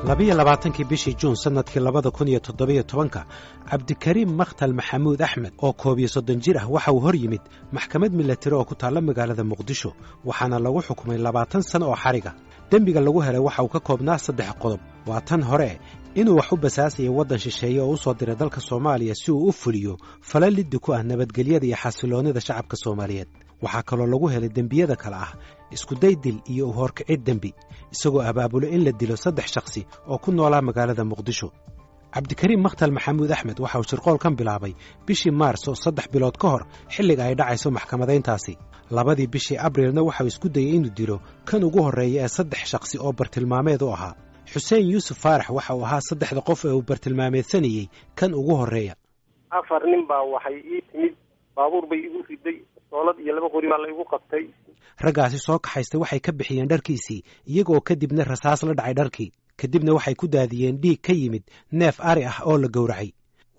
22 bishii Juun sanadkii 2017 Cabdikariim Makhtal Maxamuud Axmed oo 31 jir ah waxa uu hor yimid maxkamad milatari oo ku taala magaalada Muqdisho waxaana lagu xukumay 20 sano oo xariga. Dembiga lagu helay waxa uu ka koobnaa 3 qodob. Waa tan hore inuu wax u basaasay waddan shisheeye oo u soo diray dalka Soomaaliya si uu u fuliyo falalid ku ah nabadgelyada iyo xasiloonida shacabka Soomaaliyeed. waxaa kaloo lagu helay dembiyada kale ah isku day dil iyo u horkicid dembi isagoo abaabulo in la dilo 3 shakhsi oo ku noolaa magaalada Muqdisho. Cabdikariim Makhtal Maxamuud Axmed waxa uu shirqoolkan bilaabay bishii Maars oo 3 bilood ka hor xilliga ay dhacayso maxkamadayntaasi. labadii bishii Abriilna waxa uu isku dayay inuu dilo kan ugu horeeya ee 3 shakhsi oo bartilmaameed u ahaa. Xuseen Yuusuf Faarax waxa uu ahaa 3 qof ee uu bartilmaameedsanayay kan ugu horeeya. 4 nin baa waxay ii timid baabuur bay igu riday soolad iyo 2 qori baa la igu qabtay. Raggaasi soo kaxaystay waxay ka bixiyeen dharkiisii iyagoo kadibna rasaas la dhacay dharkii kadibna waxay ku daadiyeen dhiig ka yimid neef ari ah oo la gowracay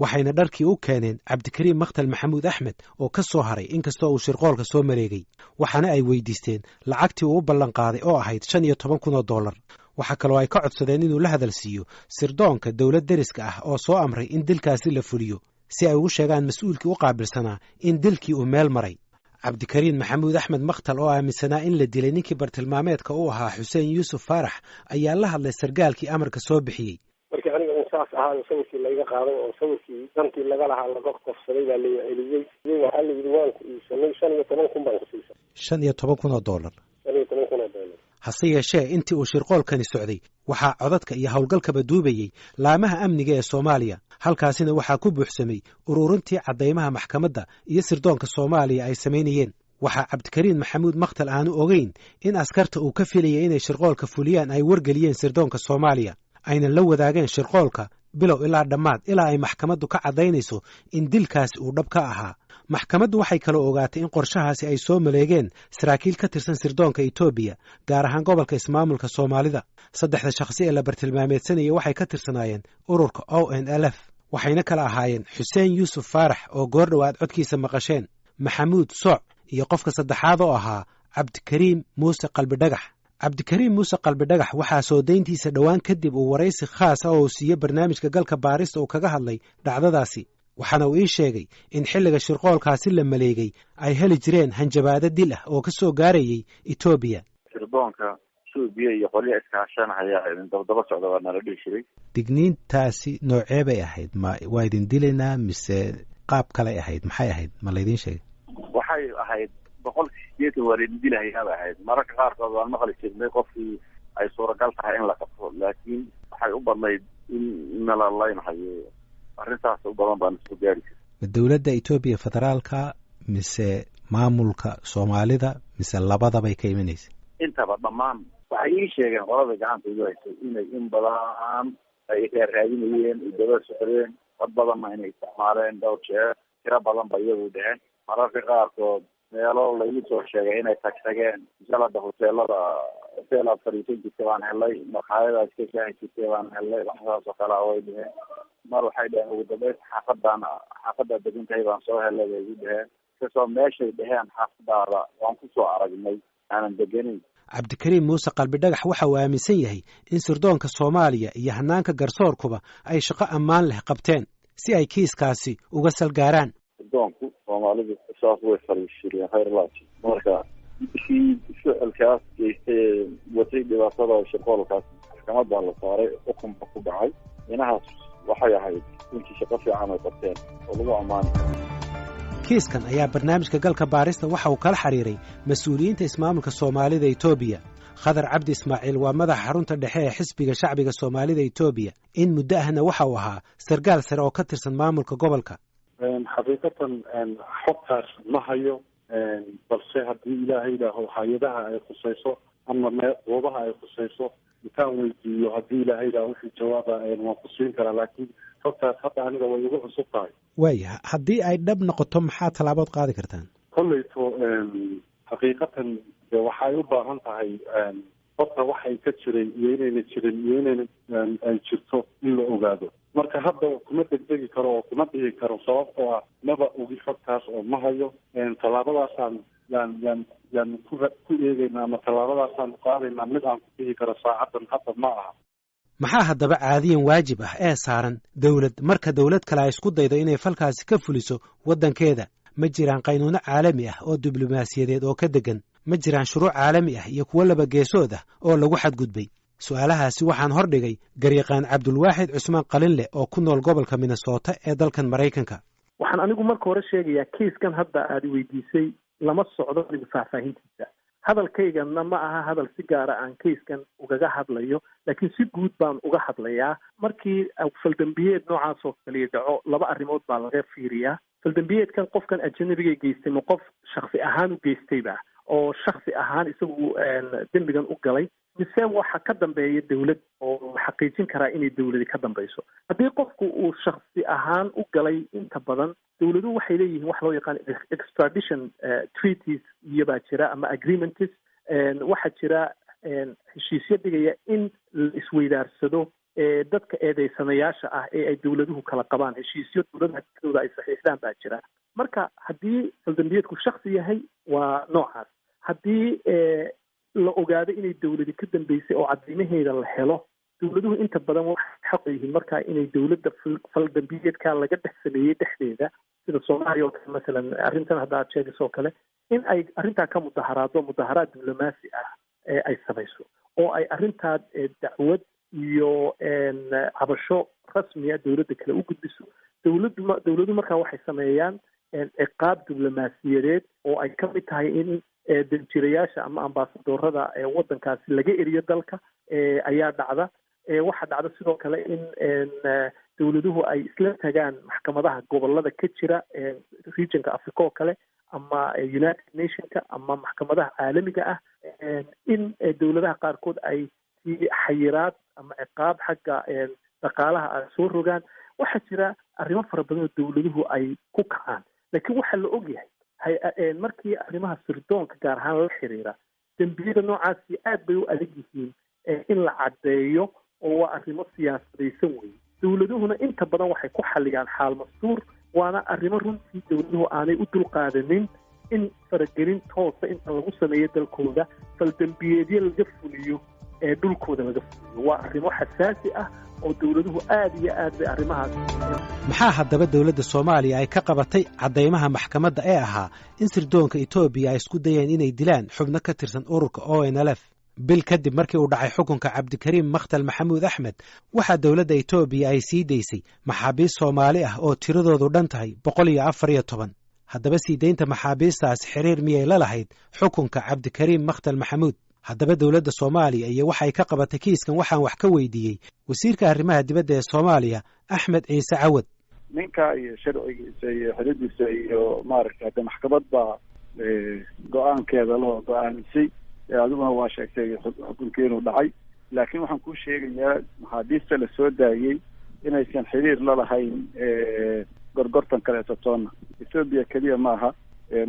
waxayna dharkii u keeneen Cabdikariim Makhtal Maxamuud Axmed oo ka soo haray inkastoo uu shirqoolka soo mareegay waxaana ay weydiisteen lacagtii uu u ballan qaaday oo ahayd $15,000. waxa kaloo ay ka codsadeen inuu la hadal siiyo sirdoonka dawlad deriska ah oo soo amray in dilkaasi la fuliyo si ay ugu sheegaan mas'uulkii u qaabilsanaa in dilkii uu meel maray. Cabdikariim Maxamuud Axmed Makhtal oo aaminsanaa in la dilay ninkii bartilmaameedka u ahaa Xuseen Yuusuf Faarax ayaa la hadlay sargaalkii amarka soo bixiyey. markii aniga uu saas ahaa sawirkii laga qaaday oo sawirkii dantii laga lahaa laga qofsaday baa la celiyay waxa la yiri waan ku iibsanay $15,000 baan ku siisay $15,000. $15,000 hase yeeshee intii uu shirqoolkani socday waxaa codadka iyo howlgalkaba duubayay laamaha amniga ee Soomaaliya halkaasina waxaa ku buuxsamay ururintii cadeymaha maxkamadda iyo sirdoonka Soomaaliya ay sameynayeen. waxaa Cabdikariim Maxamuud Makhtal aanu ogeyn in askarta uu ka filayay inay shirqoolka fuliyaan ay wargeliyeen sirdoonka Soomaaliya ayna la wadaageen shirqoolka bilow ilaa dhammaad ilaa ay maxkamaddu ka cadaynayso in dilkaasi uu dhab ka ahaa. maxkamaddu waxay kala ogaatay in qorshahaasi ay soo maleegeen saraakiil ka tirsan sirdoonka Itoobiya gaar ahaan gobolka ismaamulka Soomaalida. 3 shakhsi ee la bartilmaameedsanayay waxay ka tirsanaayeen ururka ONLF waxayna kala ahaayeen Xuseen Yuusuf Faarax oo goordhowaad codkiisa maqasheen, Maxamuud Sooc iyo qofka saddexaad oo ahaa Cabdikariim Muuse Qalbidhagax. Cabdikariim Muuse Qalbidhagax waxaa soo deyntiisa dhowaan kadib uu waraysi khaas ah oo siiyay barnaamijka galka baarista uu kaga hadlay dhacdadaasi waxaana uu ii sheegay in xilliga shirqoolkaasi la maleegay ay heli jireen hanjabaado dil ah oo ka soo gaarayay Itoobiya. sirdoonka Itoobiya iyo qolyaha iskaashanaya in dabadaba socda waa nala dhihi jiray. digniintaasi noocee bay ahayd ma waa idin dilaynaa mise qaab kale ahayd maxay ahayd ma la idin sheegay? waxay ahayd 180 wareed dilahayaa ahayd mararka qaarkood waan maqli jirnay qofkii ay suuragal tahay in la qabto laakiin waxay u badnayd in nala laynahayo arrintaas u badan baan isku gaari jiray. dawladda Itoobiya federaalka mise maamulka Soomaalida mise labadaba ay ka imanaysa? intaba dhammaan waxay ii sheegeen qolada gacanta ugu haysay inay in badan ay raadinayeen dawlad socdeen dad badanna inay isticmaaleen dhowr jeer tiro badan ba iyagu dheheen mararka qaarkood meelo lagu soo sheegay inay tagtageen jalada hoteelada hoteelada fariisinta baan helay maqaayadaha iska shaahiisay baan helay waxaas oo kale way dheheen mar waxay dhaheen ugu dambeyn xaafadda degantahay baan soo helay bay u dhaheen kasoo meeshay dhaheen xaafadaada waan ku soo aragnay aanan deganin. Cabdikariim Muuse Qalbidhagax waxa uu aaminsan yahay in sirdoonka Soomaaliya iyo hanaanka garsoorkuba ay shaqo ammaan leh qabteen si ay kiiskaasi uga salgaaraan. sirdoonku Soomaalida saas way fariishireen khayrlaati marka si ficilkaas geystay watay dhibaatada shirqoolkaas maxkamadda la saaray xukunka ku dhacay inahaas waxay ahayd intii shaqo fiican ay qabteen oo lagu ammaano. kiiskan ayaa barnaamijka galka baarista waxa uu kala xiriiray mas'uuliyiinta ismaamulka Soomaalida Itoobiya. Khadar Cabdi Ismaaciil waa madaxa xarunta dhexe ee xisbiga shacbiga Soomaalida Itoobiya in muddo ahna waxa uu ahaa sargaal sare oo ka tirsan maamulka gobolka. xaqiiqatan xogtaas ma hayo balse haddii ilaahay ilaaho hay'adaha ay khusayso ama goobaha ay khusayso intaan weydiiyo haddii ilaahay ilaaho wixii jawaaba waan ku siin karaa laakiin xogtaas hadda aniga way igu cusub tahay. waaya haddii ay dhab noqoto maxaa talaabood qaadi kartaan? kolleyto xaqiiqatan waxay u baahan tahay horta waxay ka jiray iyo inayna jirin iyo inayna ay jirto in la ogaado. marka hadda kuma degdegi karo oo kuma dhihi karo sababtoo ah maba ogi xogtaas oo ma hayo. tallaabadaasaan yaan ku eegaynaa ama tallaabadaasaan qaadaynaa mid aan ku dhihi karo saacadan hadda ma aha. maxaa haddaba caadiyan waajib ah ee saaran dawlad marka dawlad kale ay isku daydo inay falkaasi ka fuliso waddankeeda? ma jiraan qaynuuno caalami ah oo diblomaasiyadeed oo ka deggan? ma jiraan shuruuc caalami ah iyo kuwo laba geesood ah oo lagu xadgudbay? su'aalahaasi waxaan hordhigay garyaqaan cabdulwaaxid cusmaan qalinleh oo ku nool gobolka minnesota ee dalkan maraykanka. waxaan anigu marka hore sheegayaa kiiskan hadda aad weydiisay lama socdo anigu faahfaahintiisa. hadalkaygana ma aha hadal si gaara aan kiiskan ugaga hadlayo, laakiin si guud baan uga hadlayaa. markii faldambiyeed noocaas oo kaliya dhaco, laba arrimood baa laga fiiriyaa. faldambiyeedkan qofkan ajanabiga geystay ma qof shaksi ahaan u geystayba oo shaksi ahaan isagu dembigan u galay, mise waxa ka dambeeya dawlad oo xaqiijin karaa inay dawladi ka dambayso. haddii qofku uu shaksi ahaan u galay, inta badan dawladuhu waxay leeyihiin wax loo yaqaan extradition treaties iyobaa jira ama agreements. waxaa jira heshiisyo dhigaya in la isweydaarsado dadka eedeysanayaasha ah ee ay dawladuhu kala qabaan. heshiisyo dawladaha dhexdooda ay saxiixdaan baa jira. marka haddii faldambiyeedku shaksi yahay waa noocaas. haddii la ogaado inay dawladi ka dambeysay oo cadeymaheeda la helo, dawladuhu inta badan waxay xaq yihiin markaa inay dawladda faldambiyeedka laga dhex sameeyey dhexdeeda, sida soomaaliya oo kale masalan arrintan hadda aad sheegayso oo kale, in ay arrintaa ka mudaharaad diblomaasi ah ay samayso oo ay arrintaa dacwad iyo cabasho rasmiya dawladda kale u gudbiso. dawladu markaa waxay sameeyaan ciqaab diblomaasiyadeed oo ay ka mid tahay in danjirayaasha ama ambaasadorada waddankaasi laga eriyo dalka ayaa dhacda. waxaa dhacda sidoo kale in dawladuhu ay isla tagaan maxkamadaha gobolada ka jira regionka Africa oo kale ama United Nationka ama maxkamadaha caalamiga ah, in dawladaha qaarkood ay xayiraad ama ciqaab xagga dhaqaalaha ay soo rogaan. waxaa jira arrimo fara badan oo dawladuhu ay ku kacaan, laakiin waxaa la ogyahay markii arrimaha sirdoonka gaar ahaan la xiriira, dembiyada noocaasi aad bay u adag yihiin in la caddeeyo oo waa arrimo siyaasadaysan weeye. dawladuhuna inta badan waxay ku xaliyaan xaal mastuur, waana arrimo runtii dawladuhu aanay u dulqaadanin in faragelin toosa inta lagu sameeyo dalkooda faldambiyeedyo laga fuliyo ee dhulkooda laga fuliyo. waa arrimo xasaasi ah oo dawladuhu aad iyo aad bay arrimahaas. maxaa haddaba dawladda soomaaliya ay ka qabatay caddaymaha maxkamadda ee ahaa in sirdoonka etoobiya ay isku dayeen inay dilaan xubno ka tirsan ururka ONLF? bil kadib markii uu dhacay xukunka cabdikariim makhtal maxamuud axmed, waxaa dawladda etoobiya ay sii daysay maxaabiist Soomaali ah oo tiradoodu dhan tahay 114. haddaba sii daynta maxaabiistaas xiriir miyay la lahayd xukunka cabdikariim makhtal maxamuud? haddaba dawladda Soomaaliya iyo waxay ka qabatay kiiskan waxaan wax ka weydiiyey wasiirka arrimaha dibadda ee Soomaaliya Axmed Ciise Cawad. ninka iyo sharcigiisa iyo xiriirkiisa iyo maaragtay hadda maxkamad baa go-aankeeda loo go-aamisay. adiguna waa sheegtay xukunkii inuu dhacay, laakiin waxaan kuu sheegayaa maxaabiista la soo daayey inaysan xiriir la lahayn gorgortan kaleeto toonna. Ethiopia keliya maaha,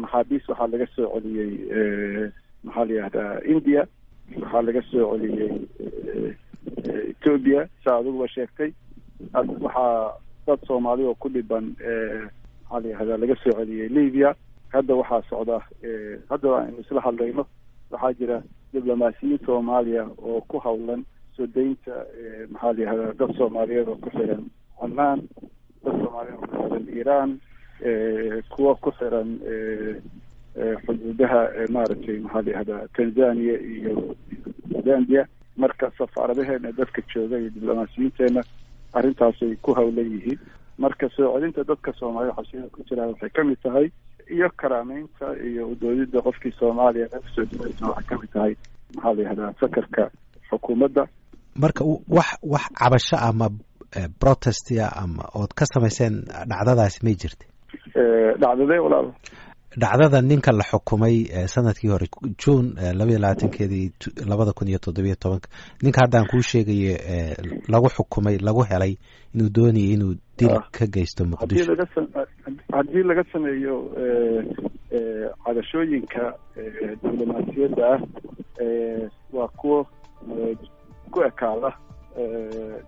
maxaabiist waxaa laga soo celiyey maxaa la yihahdaa India, waxaa laga soo celiyey Ethiopia saa adiguba sheegtay. waxaa dad Soomaali oo ku dhiban maxaa la yihahdaa laga soo celiyey Libya. hadda waxaa socda hadda aynu isla hadlayno waxaa jira diblomaasiyiin Soomaaliya oo ku hawlan soo deynta maxaa la yihahdaa dad Soomaaliyeed oo ku xiran Oman, dad Soomaaliyeed oo ku xiran Iran, kuwa ku xiran xuduudaha maaragtay maxaa la yihahdaa Tanzania iyo Zambia. marka safaaradaheena dadka jooga iyo diblomaasiyiinteena arrintaasay ku hawlan yihiin. marka soo celinta dadka Soomaaliyeed xabsiyada ku jira waxay ka mid tahay iyo karaameynta iyo udoodida qofkii Soomaaliya ee soo dhawaysa waxay ka mid tahay maxaa la yihahdaa sakarka xukuumadda. marka wax cabasho ama protestia ama ood ka samayseen dhacdadaasi may jirtay? dhacdadee walaal? dhacdada ninka la xukumay sanadkii hore June 22keedii 2017, ninka haddaan kuu sheegayo lagu xukumay, lagu helay inuu doonayay inuu dil ka geysto Muqdisho. haddii laga sameeyo cadashooyinka diblomaasiyadda ah waa kuwa ku ekaada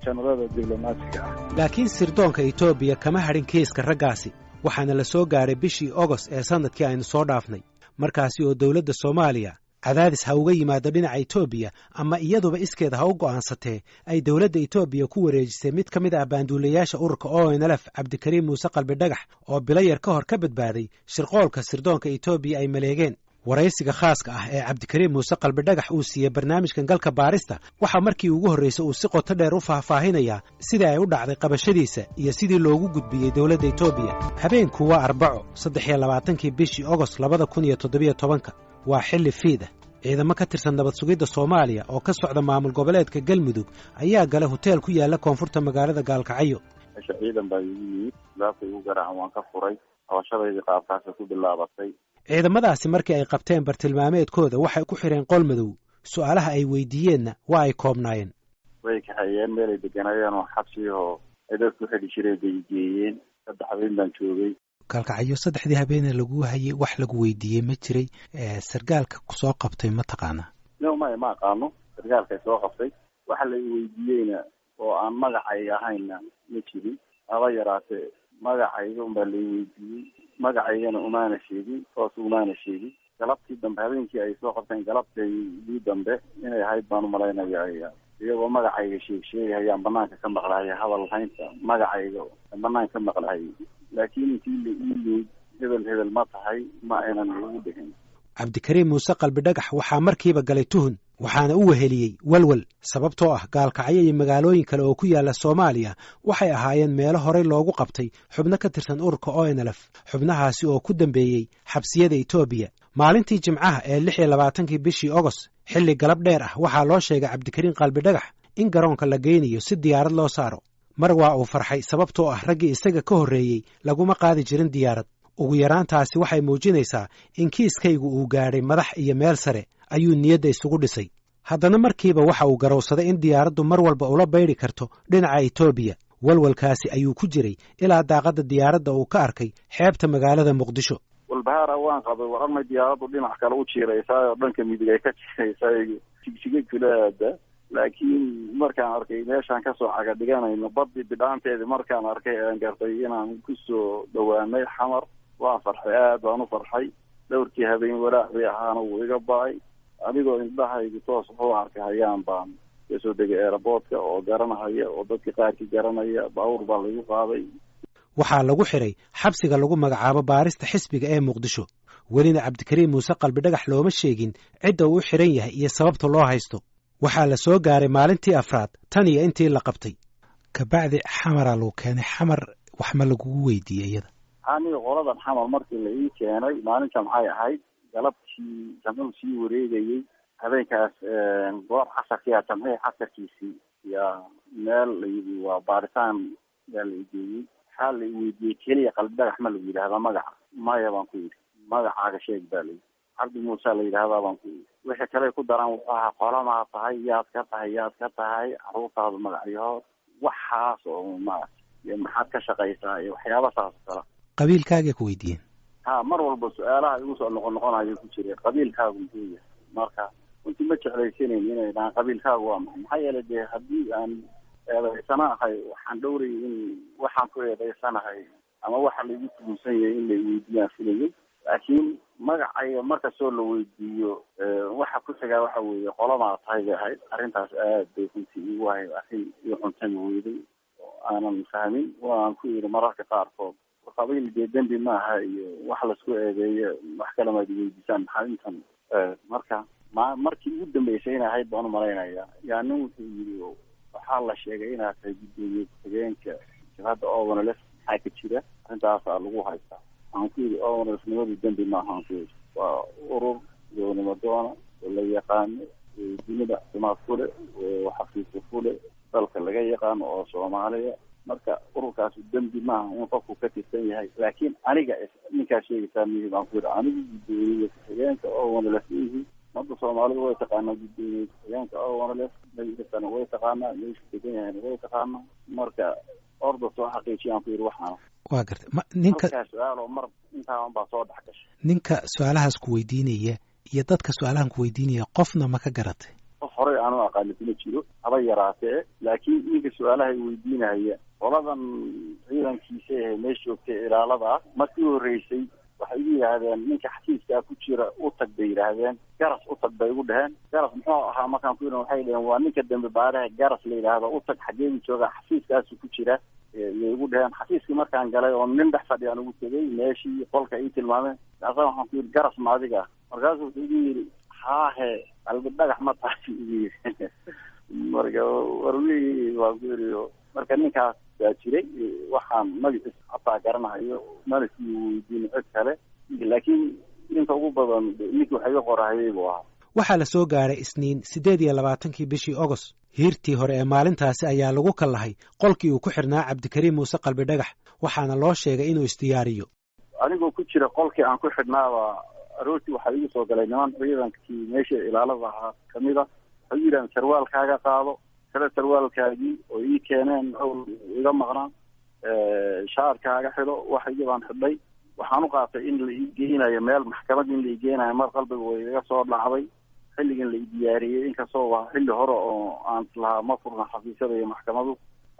janarada diblomaasiga ah. laakiin sirdoonka Etoobiya kama hadhin kiiska raggaasi, waxaana la soo gaaray bishii August ee sanadkii aynu soo dhaafnay, markaasi oo dawladda Soomaaliya cadaadis ha uga yimaado dhinaca etoobiya ama iyaduba iskeeda ha u go'aansatee ay dowladda etoobiya ku wareejisay mid ka mid ah baanduulayaasha ururka ONLF cabdikariim muuse qalbidhagax oo bilo yar ka hor ka badbaaday shirqoolka sirdoonka etoobiya ay maleegeen. waraysiga khaaska ah ee cabdikariim muuse qalbidhagax uu siiyey barnaamijkan galka baarista waxaa markii ugu horraysay uu si qoto dheer u faahfaahinayaa sidii ay u dhacday qabashadiisa iyo sidii loogu gudbiyey dowladda etoobiya. habeenku waa Arbaco 23 bishii Agost 2017 waa xilli fiida. ciidamo ka tirsan nabad sugidda Soomaaliya oo ka socda maamul goboleedka Galmudug ayaa galay hotel ku yaala koonfurta magaalada Gaalkacyo. ciidan baa yimid laafay ugu garaacan waan ka furay qabashadeedii qaabkaas ku bilaabatay. ciidamadaasi markii ay qabteen bartilmaameedkooda waxay ku xireen qol madow. su'aalaha ay weydiiyeenna waa ay koobnaayeen. way kaxeeyeen meel ay deganayeen oo xabsi oo ay dadku xidhi jireen bay geeyeen. 3 habeen baan joogay. Gaalkacyo 3 habeen lagu hayay wax lagu weydiiyey ma jiray. sargaalka ku soo qabtay ma taqaanaa? ma aqaano sargaalka soo qabtay waxa la weydiiyeyna oo aan magacayga ahayna ma jirin. aba yaraatee magacayga un baa la weydiiyey. magacaygana umaana sheegin toos umaana sheegin. galabtii dambe habeenkii ay soo qabteen galabtii dambe inay ahayd baan u malaynayaa iyagoo magacayga sheegayaan banaanka ka maqlahay hadal haynta magacayga banaanka ka maqlahay laakiin intii la iileed hebel ma tahay ma aynan ugu dhigin. cabdikariim muuse qalbidhagax waxaa markiiba galay tuhun waxaana u weheliyey walwal sababtoo ah Gaalkacyo iyo magaalooyin kale oo ku yaala Soomaaliya waxay ahaayeen meelo horey loogu qabtay xubno ka tirsan ururka ONLF. xubnahaasi oo ku dambeeyey xabsiyada Etoobiya. maalintii Jimcaha ee 26 bishii Agost xilli galab dheer ah waxaa loo sheegay cabdikariim qalbidhagax in garoonka la geynayo si diyaarad loo saaro. mar waa uu farxay sababtoo ah raggii isaga ka horreeyey laguma qaadi jirin diyaarad. ugu yaraantaasi waxay muujinaysaa in kiiskaygu uu gaadhay madax iyo meel sare ayuu niyadda isugu dhisay. haddana markiiba waxa uu garowsaday in diyaaraddu mar walba ula bayri karto dhinaca Etoobiya. walwalkaasi ayuu ku jiray ilaa daaqadda diyaaradda uu ka arkay xeebta magaalada Muqdisho. walbahaara waan qabay wararmay diyaaraddu dhinac kale u jiiraysaa oo dhanka midig ay ka jiiraysaa jigjiga kulaada. laakiin markaan arkay meeshaan ka soo caga dhiganayno badii bidhaanteedii markaan arkay aan gartay inaan ku soo dhawaanay xamar waan farxay aad baan u farxay. dhowrkii habeen waraacdii ahaana wuu iga ba'ay adigoo indhahaygu toos u arkahayaan baan kasoo degay airportka oo garanahaya oo dadka qaarkii garanaya baabuur baa lagu qaaday. waxaa lagu xiray xabsiga lagu magacaabo baarista xisbiga ee Muqdisho. welina cabdikariim muuse qalbidhagax looma sheegin cidda uu u xiran yahay iyo sababta loo haysto. waxaa la soo gaaray maalintii afraad tan iyo intii la qabtay. kabacdi xamaraa lagu keenay. xamar wax ma lagugu weydiiyey iyada? aniga qoladan xamar markii la ii keenay maalinta maxay ahayd galabtii jamcuu sii wareegayey habeenkaas goor casarkiia jamcii casarkiisii yaa meel layidhi waa baaritaan yaa la igeeyey. waxaa la weydiiyey keliya qalbidhagax ma lagu yidhahdaa magaca maya baan ku yidhi. magacaaga sheeg baa layidhi. cabdi muuse la yidhahdaa baan ku yidhi. wixii kale ku daran wuxuu ahaa qolamaa tahay yaad ka tahay caruurtaada magacyahood waxaas oo maaragtay maxaad ka shaqaysaa iyo waxyaaba saas kala. qabiilkaagay ku weydiiyeen? mar walba su-aalaha igu soo noqonayo ku jiray qabiilkaagu muxuu yahay. marka runtii ma jeclaysaneyn inay dhahaan qabiilkaagu waa maxay. maxaa yeelay dee haddii aan eedaysanahay waxaan dhowrayay in waxaan ku eedaysanahay ama waxa laigu tuunsan yahay in lay weydiiyaan filayay. laakiin magacayga markastoo la weydiiyo waxa ku xigaa waxa weeye qolamaa tahay bay ahayd. arrintaas aad bay runtii igu ahayd arrin iyo cuntami weyday oo aanan fahmin. waan ku yidhi mararka qaarkood qabiil dee dembi maaha iyo wax laisku eedeeyo wax kale maad weydiisaan maxaa intan. marka markii ugu dambeysay inay ahayd baan u malaynaya yaa nin wuxuu yidhi waxaa la sheegay inaad tahay gudoomiye ku-xigeenka jabhadda ONLF maxaa ka jira arrintaasaa lagu haystaa. waxaan ku yidhi ONLF nimadu dembi maahaan ku yidhi waa urur goonimo doona oo la yaqaano dunida caafimaad ku leh oo xafiiska ku leh dalka laga yaqaano oo Soomaaliya. marka ururkaas dembi maaha in qofku ka tirsan yahay. laakiin aniga ninkaa sheegaysaa mihi baan ku yidhi anigu gudoomiye ku-xigeenka ONLF ihi hadda Soomaalida way taqaanaa gudoomiye ku-xigeenka ONLF meeshana way taqaanaa meeshu degan yahayna way taqaanaa. marka orda soo xaqiijiyaan ku yidhi waxaana waa gartay. ninka su-aal oo mar intaan baa soo dhex gashay. ninka su-aalahaas ku weydiinaya iyo dadka su-aalahan ku weydiinaya qofna ma ka garatay? qof horey aanu aqaani kuma jiro haba yaraatee. laakiin ninka su-aalaha weydiinaya qoladan ciidankiisa ee meesha joogtay ilaalada markii horreysay waxay igu yidhaahdeen ninka xafiiskaa ku jira u tag bay yidhaahdeen, garas u tag bay igu dheheen. garas muxuu ahaa markaan ku yidhi waxay dheheen waa ninka dambe baaraha garas la yidhaahdo, u tag xageedu jooga, xafiiskaasu ku jira yay igu dheheen. xafiiskii markaan galay oo nin dhex fadhiyaan ugu tegay meeshii qolka ii tilmaameen, markaasa waxaan ku yidhi garas ma adiga? markaasu wuxuu igu yidhi haahe qalbi dhagax ma tahay igu yidhi. marka warwii waan ku yidhi marka ninkaas baa jiray, waxaan magaciisa hataa garanahayo mana sii weydiin cid kale, laakiin inta ugu badan ninkii wax iga qorahayay buu ahaa. waxaa la soo gaaray Isniin 28 bishii August. hiirtii hore ee maalintaasi ayaa lagu kallahay qolkii uu ku xirnaa Cabdikariim Muuse Qalbi Dhagax, waxaana loo sheegay inuu isdiyaariyo. anigoo ku jira qolkii aan ku xidhnaaba aroortii waxaa igu soo galay niman ciidankii meesha ilaalada ahaa kamid a. waxay yidhahan sarwaalkaaga qaado, kale sarwaalkaagii oo ii keeneen iga maqnaa, shaarkaaga xidho. waxaygii baan xidhay. waxaan u qaatay in la ii geynayo meel maxkamad in la ii geynayo, mar qalbiga way iga soo dhacday xilligan la ii diyaariyey, inkastoo waa xilli hore oo aan islahaa ma furna xafiisyada iyo maxkamadu.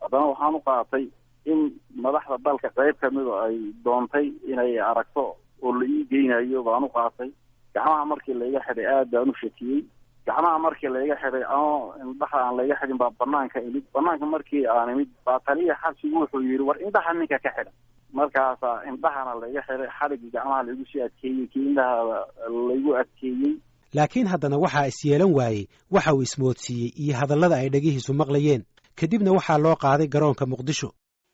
haddana waxaan u qaatay in madaxda dalka qayb kamida ay doontay inay aragto oo la ii geynayo baan u qaatay. gacmaha markii laiga xidhay aad baan u shakiyey. gacmaha markii laiga xidhay ano indhaha aan laiga xidhin baa banaanka imid. banaanka markii aan imid baa taliya xabsigu wuxuu yidhi war indhaha ninka ka xidha. markaasaa indhahana laiga xidhay, xadhiggii gacmaha laigu sii adkeeyey, kii indhaha laigu adkeeyey. laakiin haddana waxaa isyeelan waayey waxa uu ismoodsiiyey iyo hadallada ay dhegihiisu maqlayeen. kadibna waxaa loo qaaday garoonka Muqdisho.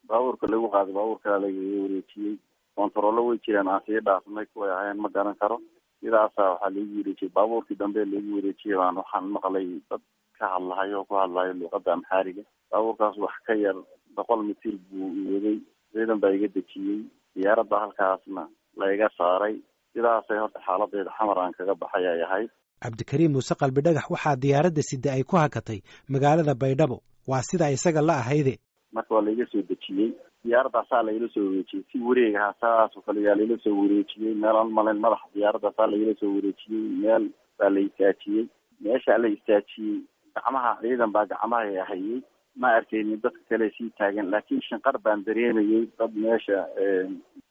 baabuurka lagu qaaday, baabuurkaa lagaga wareejiyey. kontarollo way jireen aan sii dhaafnay, kuway ahayn ma garan karo. sidaasaa waxaa laigu wareejiyey. baabuurkii dambe laigu wareejiyey baan waxaan maqlay dad ka hadlahayo oo ku hadlayo luuqadda amxaariga. baabuurkaas wax ka yar 100 mitir buu waday. ciidan baa iga dejiyey. diyaaradda halkaasna laiga saaray. sidaasay horta xaaladeeda xamar aan kaga baxay ay ahayd. Cabdikariim Muuse Qalbi Dhagax waxaa diyaaradda sida ay ku hakatay magaalada Baydhabo. waa sida isaga la ahayde. marka waa laiga soo dejiyey. diyaaradaasaa laila soo wareejiyey. si wareegaha saas oo kale yaa laila soo wareejiyey. meel aan malayn madaxa diyaaradaasaa laila soo wareejiyey. meel baa la istaajiyey. meeshaa la istaajiyey gacmaha ciidan baa gacmaha hayay. ma arkaynin dadka kale sii taagan, laakiin shinqar baan dareemayey. dad meesha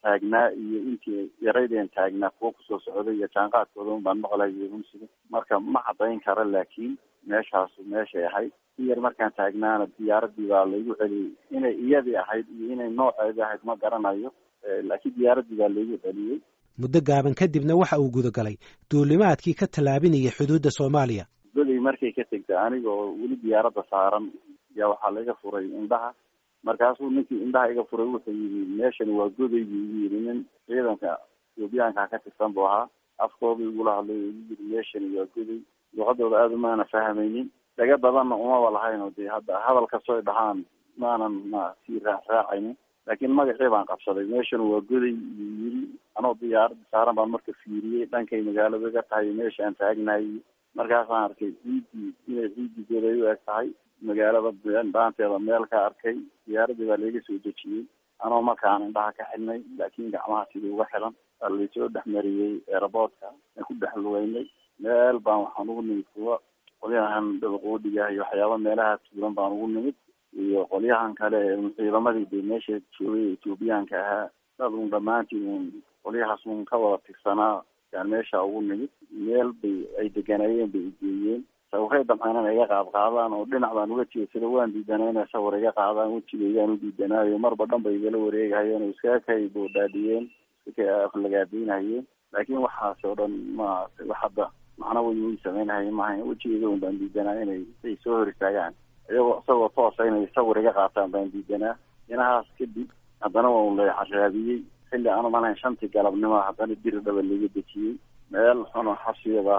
taagnaa iyo intii yaraydeen taagnaa kuwo kusoo socday iyo jaanqaadkooda un baan maqlayay runsiga. marka ma caddayn karo, laakiin meeshaasu meeshay ahayd. si yar markaan taagnaana diyaaradii baa laigu celiyey. inay iyadii ahayd iyo inay nooceedii ahayd ma garanayo, laakiin diyaaradii baa laigu celiyey. muddo gaaban kadibna waxa uu gudagalay duulimaadkii ka tallaabinaya xuduudda Soomaaliya. goday markay ka tegtay aniga oo weli diyaaradda saaran yaa waxaa laiga furay indhaha. markaasuu ninkii indhaha iga furay wuxuu yidhi meeshani waa goday buu igu yidhi. nin ciidanka Etoobiyaanka ka tirsan buu ahaa. afkooda igula hadlay oo igu yidhi meeshani waa goday. luqadooda aada umaana fahmaynin, dhaga badanna umaba lahayn oo dee hadda hadal kastoo ay dhahaan maanan sii raacaynin. laakiin magacii baan qabsaday. meeshani waa goday buu yidhi. anoo diyaaradda saaran baan marka fiiriyey dhankay magaalada iga tahay meesha aan taagnahay. markaasaan arkay ciiddii inay ciiddii goday u eg tahay. magaalada dhaanteeda meel ka arkay. diyaaradii baa laiga soo dejiyey. anoo markaan indhaha ka xidhnay, laakiin gacmaha sidii uga xilan baa laisoo dhexmariyey airboortka. aan ku dhex lugeynay. meel baan waxaan ugu nimid kuwa qolyahan dabaqoodhiga iyo waxyaaba meelaha tuulan baan ugu nimid, iyo qolyahan kale ciidamadii bay meesha joogay Etoobiyaanka ahaa. dad un dhammaantii un qolyahaas un ka wada tirsanaa yaan meesha ugu nimid. meel bay ay deganayeen bay igeeyeen. sawirray damcaynan iga qaadqaadaan oo dhinac baan uga jeedsada. waan diidanay inay sawir iga qaadaan. wejigayaan u diidanaayo. marba dhan bay igala wareegahayeen oo iskaga kay boodhaadhiyeen, iska aflagaadinahayeen. laakiin waxaas oo dhan ma wax hadda macna weyn way samaynahayeen maahayn. wejigayga un baan diidanaa inay soo hor istaagaan. isagoo toosa inay sawir iga qaataan baan diidanaa. inahaas kadib haddana waa la xaraabiyey. xilli aanu malahayn 5 galabnimo haddana Dirdhaba laga dejiyey. meel xuno xabsiga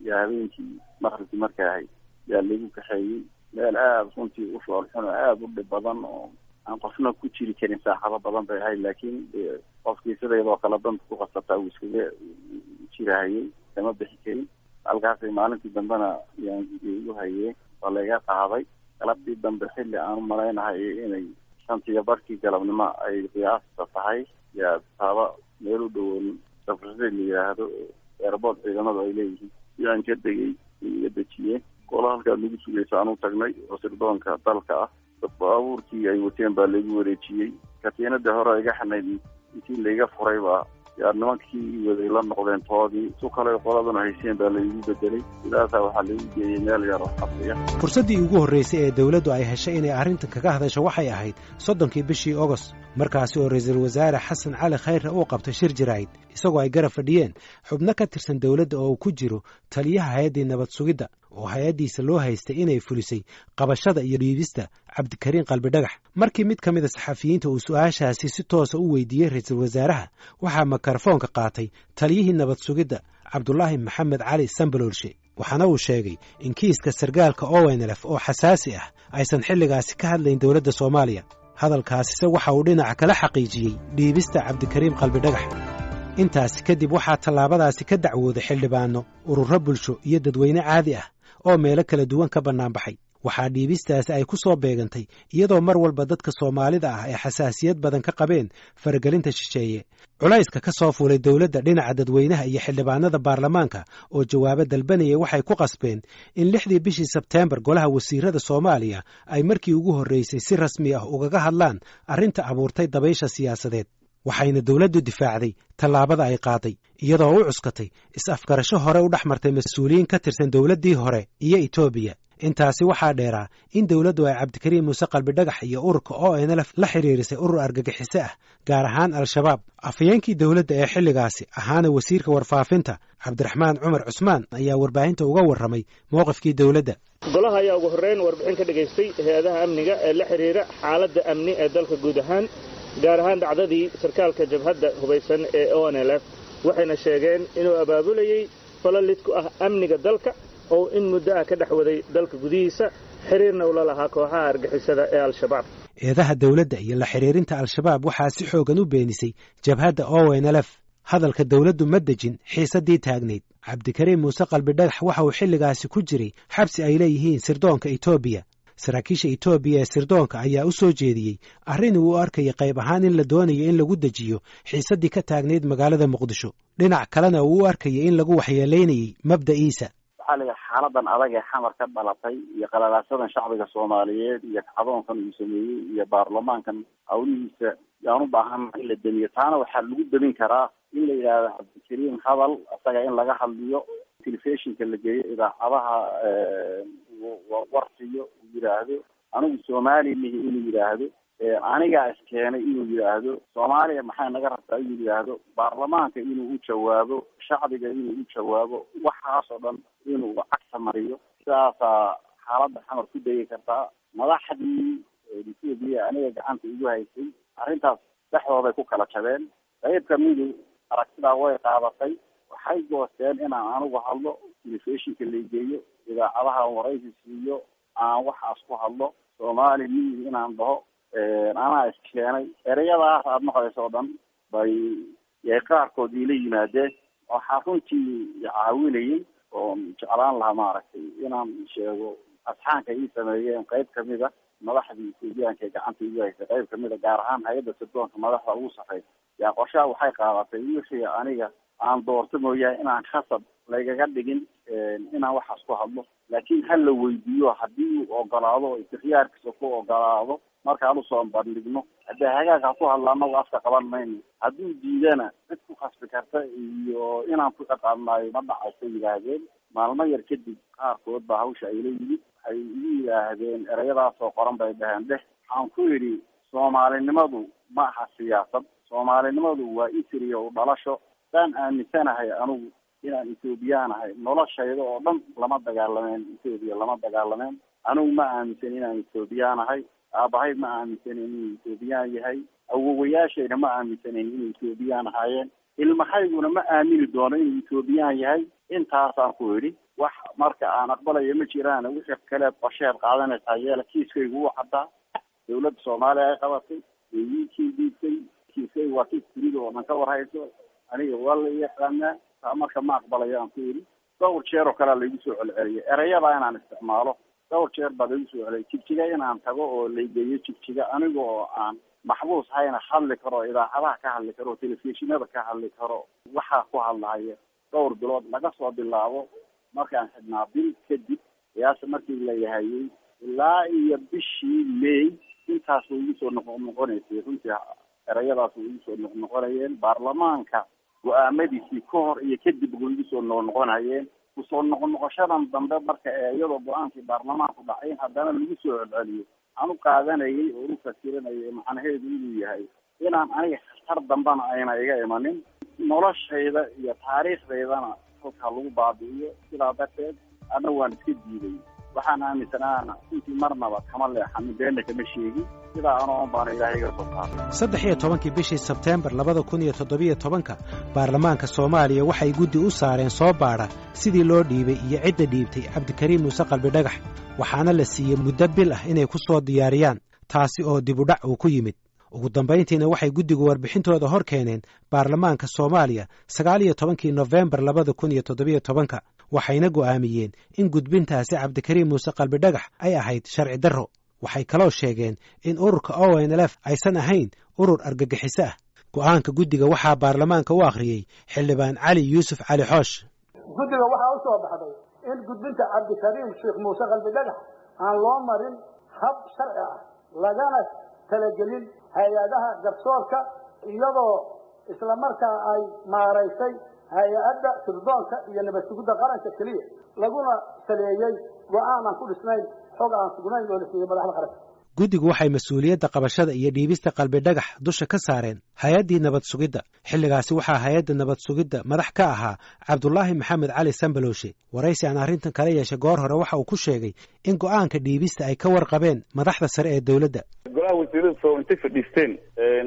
yaa habeenkii maqribkii markay ahayd yaa lagu kaxeeyey. meel aada runtii u foolxuno aada u dhib badan oo aan qofna ku jiri karin. saaxado badan bay ahayd, laakiin qofkii sideedoo kale danta ku qasataa uu iskaga jirahayey, kama bixi karin. halkaasay maalintii dambena yaan igu hayeen. waa laiga qaaday. galabtii dambe xilli aanu malaynahay inay 5:15 galabnimo ay qiyaasta tahay yaa taaba meel u dhowoon safrada la yidhaahdo airboort ciidamadu ay leeyihiin yaan ka degay. iga dejiyeen qola halkaa lagu sugaysa aan u tagnay oo sirdoonka dalka ah. baabuurkii ay wateen baa laigu wareejiyey. katiinadii hore iga xanayd intii laiga furay baa yaa nimankii waday la noqdeen toodii su kale qoladuna hayseen baa laygu bedelay sidaasaa waxaa lagu geeyey meel yar oo xafiya. fursaddii ugu horraysay ee dawladdu ay heshay inay arrintan kaga hadasho waxay ahayd 30kii bishii August markaasi oo ra'iisul wasaare xasan cali khayre uu qabtay shir jiraa'id isagoo ay garab fadhiyeen xubno ka tirsan dawladda oo ku jiro taliyaha hay'adda nabad sugidda oo hay'adiisa loo haystay inay fulisay qabashada iyo dhiibista Cabdikariin Qalbi Dhagax. markii mid ka mid ah saxafiyiinta uu su'aashaasi si toos ah u weydiiyey ra'iisul wasaaraha waxaa makarafoonka qaatay taliyihii nabad sugidda Cabdullaahi Maxamed Cali Sambaloolshe waxaana uu sheegay in kiiska sargaalka ONLF oo xasaasi ah aysan xilligaasi ka hadlayn dawladda Soomaaliya. hadalkaasise waxa uu dhinaca kala xaqiijiyey dhiibista Cabdikariin Qalbi Dhagax. intaasi kadib waxaa tallaabadaasi ka dacwooday xildhibaano ururo bulsho iyo dadweyne caadi ah oo meelo kala duwan ka bannaan baxay. waxaa dhiibistaasi ay ku soo beegantay iyadoo mar walba dadka Soomaalida ah ay xasaasiyad badan ka qabeen faragelinta shisheeye. culayska ka soo fuulay dawladda dhinaca dadweynaha iyo xildhibaanada baarlamaanka oo jawaabo dalbanayay waxay ku qasbeen in 6dii bishii Sebteembar golaha wasiirada Soomaaliya ay markii ugu horreysay si rasmi ah ugaga hadlaan arrinta abuurtay dabaysha siyaasadeed. waxayna dawladdu difaacday tallaabada ay qaaday iyadoo u cuskatay is-afgarasho hore u dhexmartay mas'uuliyiin ka tirsan dawladdii hore iyo Itoobiya. intaasi waxaa dheeraa in dawladdu ay Cabdikariin Muuse Qalbi Dhagax iyo ururka ONLF la xiriirisay urur argagixiso ah gaar ahaan Al-Shabaab. afhayeenkii dawladda ee xilligaasi ahaana wasiirka warfaafinta Cabdiraxmaan Cumar Cusmaan ayaa warbaahinta uga warramay mowqifkii dawladda. golaha ayaa ugu horreyn warbixin ka dhageystay hay'adaha amniga ee la xiriira xaaladda amni ee dalka guud ahaan gaar ahaan dhacdadii sarkaalka jabhadda hubaysan ee ONLF waxayna sheegeen inuu abaabulayay falalid ku ah amniga dalka oo in muddo ah ka dhex waday dalka gudihiisa xiriirna ula lahaa kooxaha argixisada ee Al-Shabaab. eedaha dawladda iyo la xiriirinta Al-Shabaab waxaa si xoogan u beenisay jabhadda ONLF. hadalka dawladdu ma dejin xiisaddii taagnayd. Cabdikariin Muuse Qalbi Dhagax waxa uu xilligaasi ku jiray xabsi ay leeyihiin sirdoonka Itoobiya. saraakiisha Itoobiya ee sirdoonka ayaa u soo jeediyey arrin uu arkay qayb ahaan in la doonayo in lagu dejiyo xiisaddii ka taagnayd magaalada Muqdisho. dhinac kalena uu arkay in lagu waxyeeleynayay mabda'iisa. xaaladan adag ee xamar ka dhalatay iyo qalalaasadan shacbiga Soomaaliyeed iyo kacdoonkan uu sameeyey iyo baarlamaankan hawlihiisa yaan u baahan in la damiyo. taana waxaa lagu damin karaa in la yidhaahdo Cabdikariin hadal asaga in laga hadliyo telefishinka la geeyo idaacadaha warsiyo uu yidhaahdo anigu Soomaali mihi inuu yidhaahdo anigaa iskeenay inuu yidhaahdo Soomaaliya maxay naga rabtaa inuu yidhaahdo baarlamaanka inuu u jawaabo shacbiga inuu u jawaabo waxaasoo dhan inuu cagta mariyo. sidaasaa xaaladda xamar ku degi kartaa. madaxdii Itoobiya aniga gacanta igu haysay arrintaas dhexdooday ku kala jabeen. qayb kamidu aragtidaa way qaadatay waxay goosteen inaan anigu hadlo telefishinka la geeyo idaacadaha waraysi siiyo aan waxaas ku hadlo Soomaali mihi inaan dhaho anaa iskeenay. ereyadaas aad maqlayso oo dhan bay qaarkood ila yimaadeen waxaa runtii caawinayay oo jeclaan lahaa maaragtay inaan sheego asxaanka ii sameeyeen qayb kamid a madaxdii Itoobiyaanka ee gacanta igu haysay qayb kamid a gaar ahaan hay'adda sirdoonka madaxda ugu sarreysa yaa qorshaha waxay qaadatay wixii aniga aan doorto mooyaane inaan khasab lagaga dhigin inaan waxaas ku hadlo laakiin hal la weydiiyo haddii uu ogolaado ikhtiyaarkiisa ku ogolaado markaan usoo bandhigno haddii hagaaga ku hadla anagu afka qaban mayno hadduu diidana cid ku khasbi karta iyo inaan ku dhaqaamaayo ma dhacayso yidhaahdeen. maalmo yar kadib qaarkood baa hawsha ay la yimid waxay igu yidhaahdeen ereyadaasoo qoran bay dhaheen waxaan ku yidhi Soomaalinimadu ma aha siyaasad. Soomaalinimadu waa isriyo u dhalasho. daan aaminsanahay anigu inaan Itoobiyaanahay noloshayda oo dhan lama dagaalameen Itoobiya lama dagaalameen. anigu ma aaminsan inaan Itoobiyaanahay. aabahay ma aaminsan inuu Itoobiyaan yahay. awowayaashayna ma aaminsanin inuu Itoobiyaan ahaayeen. ilmahayguna ma aamini doono inuu Itoobiyaan yahay. intaasaan ku yidhi wax marka aan aqbalayo ma jiraan. wixii kale qorsheed qaadanaysaa yeela kiiskaygu u caddaa. dawladda Soomaaliya ay qabatay weeyii diidtay kiiskaygu waa kiis tirido oo dhan ka warhayso aniga waa la yaqaanaa. taa marka ma aqbalayo aan ku yidhi dhowr jeer oo kale laygu soo celceliyay ereyada inaan isticmaalo. dhowr jeer baa laygu soo celceliyay jigjiga inaan tago oo laygeeyo jigjiga aniga oo aan maxbuus hayna hadli karo idaacadaha ka hadli karo telefishinada ka hadli karo waxaa ku hadlaya dhowr bilood laga soo bilaabo markaan xidhnaa bil kadib qiyaasta markii la yahayay ilaa iyo bishii May intaas way igu soo noqonaysay runtii erayadaas way igu soo noqonayeen. baarlamaanka go-aamadiisii ka hor iyo kadib way igu soo noqnoqonayeen kusoo noqnoqoshadan dambe marka iyadoo go-aankii baarlamaanku dhacay haddana lagu soo celceliyo aan u qaadanayay oo u fasiranayay macnaheedu inuu yahay inaan aniga khatar dambana ayna iga imanin noloshayda iyo taariikhdaydana halkaa lagu baabi'iyo sidaa darteed ana waan iska diiday waxaan aaminsanaana intii marnaba kama leexanin beenna kama sheegin sidaa anoo baana ilaahay iga soo saaray 13 bishii Sebtembar 2017 baarlamaanka Soomaaliya waxay guddi u saareen soo baara sidii loo dhiibay iyo cidda dhiibtay Cabdikariim Muuse Qalbi Dhagax waxaana la siiyay muddo bil ah inay ku soo diyaariyaan taasi oo dib u dhac uu ku yimid ugu dambayntiina waxay guddigu warbixintooda hor keeneen baarlamaanka Soomaaliya 19 November 2017 waxayna go'aamiyeen in gudbintaasi Cabdikariim Muuse Qalbi Dhagax ay ahayd sharci darro waxay kaloo sheegeen in ururka ONLF aysan ahayn urur argagixiso ah go'aanka guddiga waxaa baarlamaanka u akhriyay xildhibaan Cali Yuusuf Cali Xoosh guddiga waxaa u soo baxday in gudbinta Cabdikariim Sheekh Muuse Qalbi Dhagax aan loo marin hab sharci ah lagana talagelin hay-adaha garsoorka iyadoo isla markaa ay maaraysay hay-adda sirdoonka iyo nabad sugidda qaranka keliya laguna saleeyey go'aan aan ku dhisnayn xog aan sugnayn oo la siiyey madaxda qaranka guddigu waxay mas'uuliyadda qabashada iyo dhiibista Qalbi Dhagax dusha ka saareen hay-addii nabad sugidda xilligaasi waxaa hay-adda nabad sugidda madax ka ahaa Cabdullaahi Maxamed Cali Sambalowshe waraysi aan arrintan kala yeeshay goor hore waxa uu ku sheegay in go'aanka dhiibista ay ka warqabeen madaxda sare ee dawladda golaha wasiirada soo intay fadhiisteen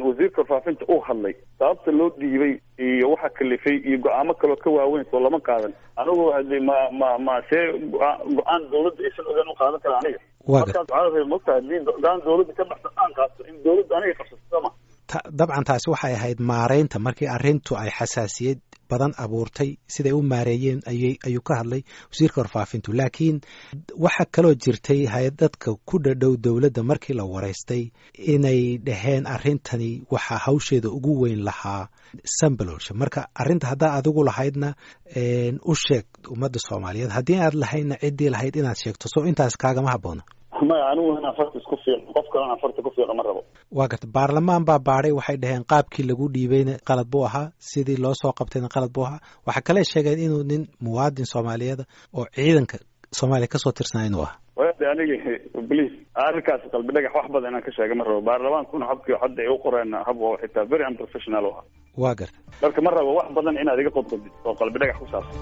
wasiirka faafinta uu hadlay sababta loo dhiibay iyo waxa kalifay iyo go'aamo kale ka waaweyn soo lama qaadan anigu ma see go'aan dawladda aysan ogaan u qaadan kara aniga markaas caalamka mugtahay go'aan dawladda ka baxsan aan qaato in dawladda aniga qabsato dabcan taasi waxay ahayd maareynta markii arrintu ay xasaasiyad badan abuurtay siday u maareeyeen ayuu ka hadlay wasiirka warfaafintu laakiin waxa kaloo jirtay hay-dadka ku dhadhow dawladda markii la wareystay inay dhaheen arrintani waxaa hawsheeda ugu weyn lahaa Sambalowshe marka arrinta haddaa adigu lahaydna u sheeg ummadda Soomaaliyeed haddii aad lahaydna ciddii lahayd inaad sheegto soo intaas kaagama habboona ma anigu inaan farta isku fiiqo qof kalena farta ku fiiqo ma rabo waa garta baarlamaan baa baadhay waxay dhaheen qaabkii lagu dhiibayna qalad buu ahaa sidii loo soo qabtayna qalad buu ahaa waxa kale sheegeen inuu nin muwaadin Soomaaliyeed oo ciidanka Soomaaliya ka soo tirsanaa inuu ahaa wada aniga please arkaas Qalbi Dhagax wax badan inaan ka sheego ma rabo baarlamaankuna habkii hadda ay u qoreen hab oo xitaa very unprofessional ah waa garta marka ma rabo wax badan inaad iga qodqodid oo Qalbi Dhagax ku saabsan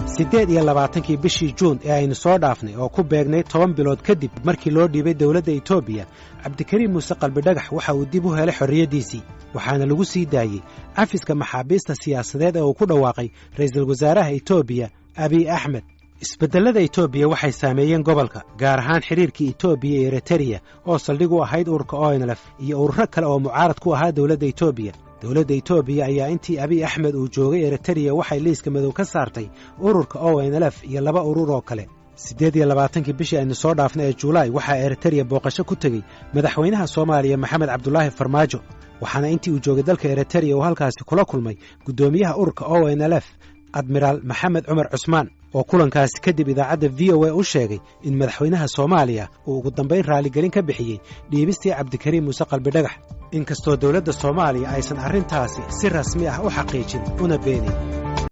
28 bishii Juun ee aynu soo dhaafnay oo ku beegnay 10 bilood kadib markii loo dhiibay dawladda Itoobiya Cabdikariim Muuse Qalbi Dhagax waxa uu dib u helay xorriyadiisii waxaana lagu sii daayay cafiska maxaabiista siyaasadeed ee uu ku dhawaaqay ra'iisul wasaaraha Itoobiya Abiy Ahmed isbedelada Itoobiya waxay saameeyeen gobolka gaar ahaan xiriirkii Itoobiya iyo Eritrea oo saldhig u ahayd ururka ONLF iyo ururo kale oo mucaarad ku ahaa dawladda Itoobiya dawladda Itoobiya ayaa intii Abiy Ahmed uu joogay Eritrea waxay liiska madow ka saartay ururka ONLF iyo laba urur oo kale 28 bishii aynu soo dhaafnay ee Juulaay waxaa Eritrea booqasho ku tagay madaxweynaha Soomaaliya Maxamed Cabdullaahi Farmaajo waxaana intii uu joogay dalka Eritrea uu halkaasi kula kulmay gudoomiyaha ururka ONLF Admiral Maxamed Cumar Cusmaan oo kulankaasi kadib idaacadda VOA u sheegay in madaxweynaha Soomaaliya uu ugu dambayn raaligelin ka bixiyay dhiibistii Cabdikariim Muuse Qalbi Dhagax inkastoo dawladda Soomaaliya aysan arrintaasi si rasmi ah u xaqiijin una beenin